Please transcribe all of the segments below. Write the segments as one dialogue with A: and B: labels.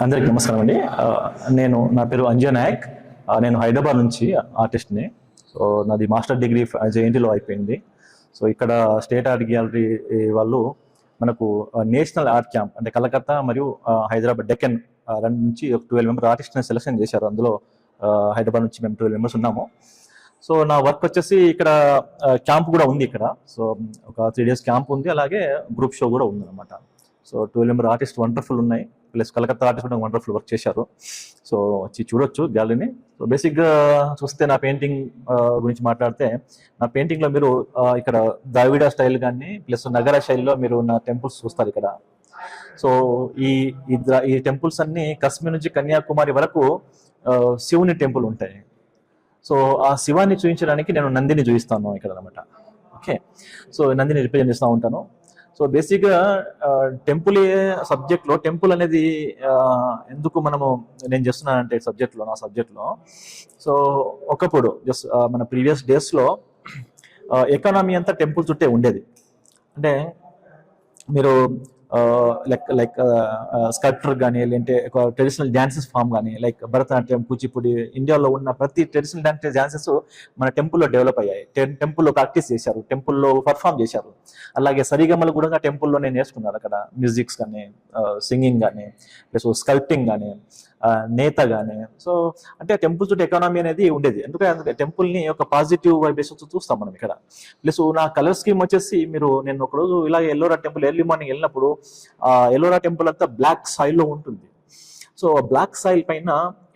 A: అందరికి నమస్కారం అండి. నా పేరు అంజయ్ నాయక్. నేను హైదరాబాద్ నుంచి ఆర్టిస్ట్ని. సో నాది మాస్టర్ డిగ్రీ జేఎన్టీలో అయిపోయింది. సో ఇక్కడ స్టేట్ ఆర్ట్ గ్యాలరీ వాళ్ళు మనకు నేషనల్ ఆర్ట్ క్యాంప్ అంటే కలకత్తా మరియు హైదరాబాద్ డెక్కన్ రెండు నుంచి 12 మెంబర్ ఆర్టిస్ట్ని సెలెక్షన్ చేశారు. అందులో హైదరాబాద్ నుంచి మేము 12 మెంబర్స్ ఉన్నాము. సో నా వర్క్ వచ్చేసి ఇక్కడ క్యాంప్ కూడా ఉంది ఇక్కడ. సో ఒక 3 days క్యాంప్ ఉంది, అలాగే గ్రూప్ షో కూడా ఉంది అనమాట. సో 12 మెంబర్ ఆర్టిస్ట్ వండర్ఫుల్ ఉన్నాయి, ప్లస్ కలకత్తా ఆర్టిస్ట్ కూడా వండర్ఫుల్ వర్క్ చేశారు. సో వచ్చి చూడొచ్చు గ్యాలరీని. సో బేసిక్గా చూస్తే నా పెయింటింగ్ గురించి మాట్లాడితే, నా పెయింటింగ్లో మీరు ఇక్కడ ద్రావిడ స్టైల్ కానీ ప్లస్ నగర శైలిలో మీరు నా టెంపుల్స్ చూస్తారు ఇక్కడ. సో ఈ టెంపుల్స్ అన్ని కశ్మీర్ నుంచి కన్యాకుమారి వరకు శివుని టెంపుల్ ఉంటాయి. సో ఆ శివాన్ని చూపించడానికి నేను నందిని చూపిస్తాను ఇక్కడ అనమాట. ఓకే, సో నందిని రిప్రజెంట్ చేస్తూ ఉంటాను. సో బేసిక్గా టెంపుల్ సబ్జెక్ట్లో టెంపుల్ అనేది ఎందుకు నేను చేస్తున్నానంటే నా సబ్జెక్ట్లో సో ఒకప్పుడు జస్ట్ మన ప్రీవియస్ డేస్లో ఎకానమీ అంతా టెంపుల్ చుట్టే ఉండేది. అంటే మీరు లైక్ స్కల్ప్టర్ కానీ, లేదంటే ఒక ట్రెడిషనల్ డ్యాన్సెస్ ఫామ్ కానీ, లైక్ భరతనాట్యం, కూచిపూడి, ఇండియాలో ఉన్న ప్రతి ట్రెడిషనల్ డ్యాన్సెస్ మన టెంపుల్లో డెవలప్ అయ్యాయి. టెంపుల్లో ప్రాక్టీస్ చేశారు, టెంపుల్లో పర్ఫామ్ చేశారు. అలాగే సరిగమలు కూడా టెంపుల్లోనే నేర్చుకున్నారు. అక్కడ మ్యూజిక్స్ కానీ, సింగింగ్ కానీ, ప్లస్ స్కల్ప్టింగ్ కానీ, నేత కానీ. సో అంటే టెంపుల్ చుట్టూ ఎకానమీ అనేది ఉండేది. ఎందుకంటే టెంపుల్ని ఒక పాజిటివ్ వైబ్రేషన్స్ చూస్తాం మనం ఇక్కడ. ప్లస్ నా కలర్ స్కీమ్ వచ్చేసి, నేను ఒకరోజు ఇలా ఎల్లోరా టెంపుల్ ఎర్లీ మార్నింగ్ వెళ్ళినప్పుడు ఎల్లోరా టెంపుల్ అంతా బ్లాక్ సాయిల్లో ఉంటుంది. సో బ్లాక్ సాయిల్ పైన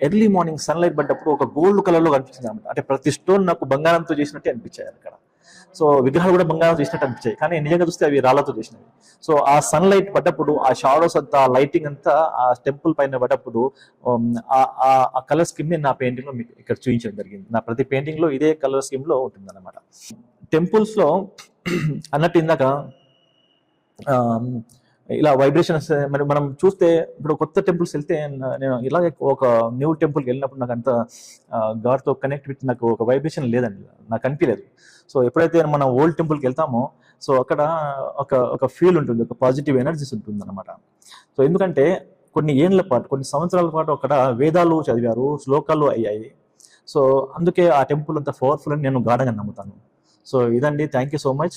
A: ఎర్లీ మార్నింగ్ సన్లైట్ పడ్డప్పుడు ఒక గోల్డ్ కలర్లో కనిపించింది అనమాట. అంటే ప్రతి స్టోన్ నాకు బంగారంతో చేసినట్టే అనిపించాయి అక్కడ. సో విగ్రహాలు కూడా బంగారం చేసినట్టు అనిపించాయి, కానీ నిజంగా చూస్తే అవి రాళ్లతో చేసినవి. సో ఆ సన్లైట్ పడ్డప్పుడు, ఆ షాడోస్ అంతా, లైటింగ్ అంతా ఆ టెంపుల్ పైన పడ్డప్పుడు ఆ కలర్ స్కీమ్ ని నా పెయింటింగ్ లో మీకు ఇక్కడ చూపించడం జరిగింది. నా ప్రతి పెయింటింగ్ లో ఇదే కలర్ స్కీమ్ లో ఉంటుంది అనమాట. టెంపుల్స్ లో అన్నట్టు ఇందాక ఇలా వైబ్రేషన్స్ మనం చూస్తే, ఇప్పుడు కొత్త టెంపుల్స్ వెళ్తే, నేను ఇలాగే ఒక న్యూ టెంపుల్కి వెళ్ళినప్పుడు నాకు అంత గాడ్తో కనెక్ట్ విత్ నాకు ఒక వైబ్రేషన్ లేదండి, నాకు అనిపించలేదు. సో ఎప్పుడైతే మనం ఓల్డ్ టెంపుల్కి వెళ్తామో, సో అక్కడ ఒక ఫీల్ ఉంటుంది, ఒక పాజిటివ్ ఎనర్జీస్ ఉంటుంది అనమాట. సో ఎందుకంటే కొన్ని సంవత్సరాల పాటు అక్కడ వేదాలు చదివారు, శ్లోకాలు అయ్యాయి. సో అందుకే ఆ టెంపుల్ అంత పవర్ఫుల్ అని నేను గాఢంగా నమ్ముతాను. సో ఇదండి, థ్యాంక్ యూ సో మచ్.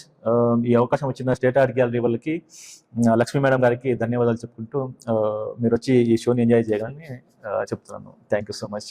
A: ఈ అవకాశం వచ్చిన స్టేట్ ఆర్ట్ గ్యాలరీ వాళ్ళకి, లక్ష్మీ మేడం గారికి ధన్యవాదాలు చెప్పుకుంటూ మీరు వచ్చి ఈ షోని ఎంజాయ్ చేయాలని చెప్తున్నాను. Thank you so much.